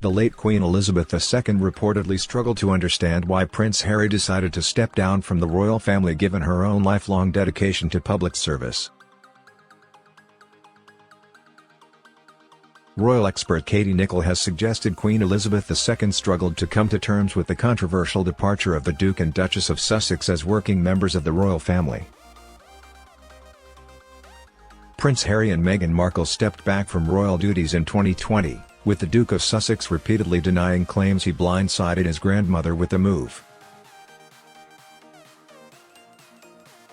The late Queen Elizabeth II reportedly struggled to understand why Prince Harry decided to step down from the royal family given her own lifelong dedication to public service. Royal expert Katie Nicholl has suggested Queen Elizabeth II struggled to come to terms with the controversial departure of the Duke and Duchess of Sussex as working members of the royal family. Prince Harry and Meghan Markle stepped back from royal duties in 2020, with the Duke of Sussex repeatedly denying claims he blindsided his grandmother with the move.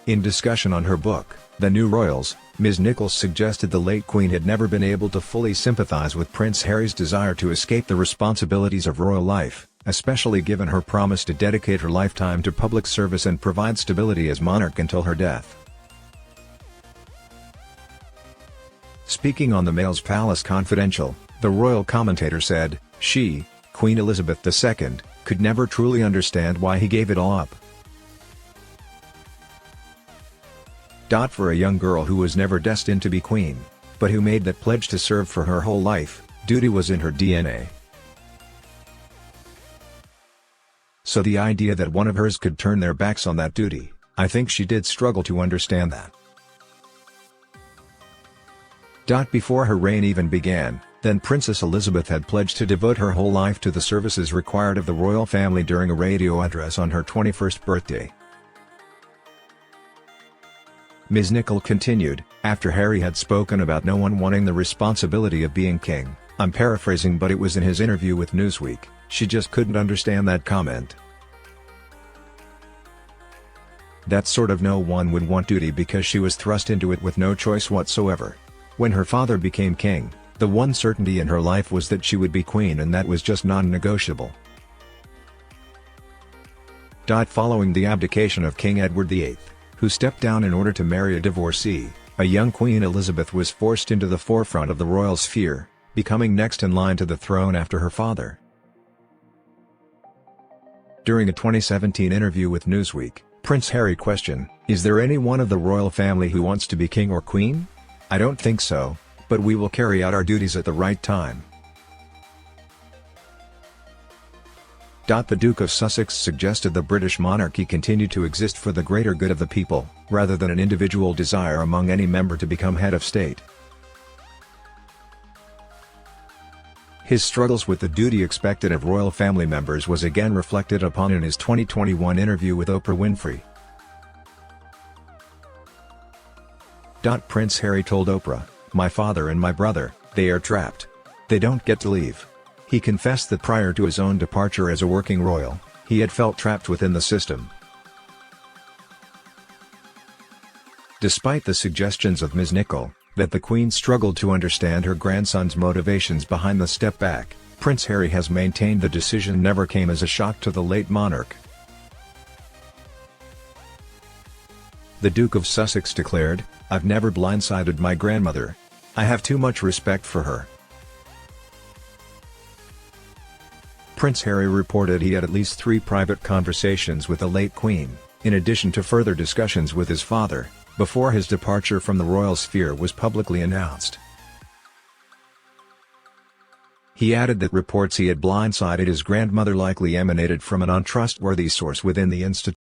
In discussion on her book, The New Royals, Ms. Nicholl suggested the late Queen had never been able to fully sympathize with Prince Harry's desire to escape the responsibilities of royal life, especially given her promise to dedicate her lifetime to public service and provide stability as monarch until her death. Speaking on the Mail's Palace Confidential, the royal commentator said, she, Queen Elizabeth II, could never truly understand why he gave it all up. For a young girl who was never destined to be queen, but who made that pledge to serve for her whole life, duty was in her DNA. So the idea that one of hers could turn their backs on that duty, I think she did struggle to understand that. Before her reign even began, then Princess Elizabeth had pledged to devote her whole life to the services required of the royal family during a radio address on her 21st birthday. Ms. Nicholl continued, after Harry had spoken about no one wanting the responsibility of being king, I'm paraphrasing but it was in his interview with Newsweek, she just couldn't understand that comment. That sort of no one would want duty because she was thrust into it with no choice whatsoever. When her father became king, the one certainty in her life was that she would be queen and that was just non-negotiable. Following the abdication of King Edward VIII, who stepped down in order to marry a divorcee, a young Queen Elizabeth was forced into the forefront of the royal sphere, becoming next in line to the throne after her father. During a 2017 interview with Newsweek, Prince Harry questioned, "Is there anyone of the royal family who wants to be king or queen? I don't think so, but we will carry out our duties at the right time." The Duke of Sussex suggested the British monarchy continue to exist for the greater good of the people, rather than an individual desire among any member to become head of state. His struggles with the duty expected of royal family members was again reflected upon in his 2021 interview with Oprah Winfrey. Prince Harry told Oprah, "My father and my brother, they are trapped. They don't get to leave." He confessed that prior to his own departure as a working royal, he had felt trapped within the system. Despite the suggestions of Ms. Nicholl, that the Queen struggled to understand her grandson's motivations behind the step back, Prince Harry has maintained the decision never came as a shock to the late monarch. The Duke of Sussex declared, "I've never blindsided my grandmother. I have too much respect for her." Prince Harry reported he had at least 3 private conversations with the late Queen, in addition to further discussions with his father, before his departure from the royal sphere was publicly announced. He added that reports he had blindsided his grandmother likely emanated from an untrustworthy source within the institution.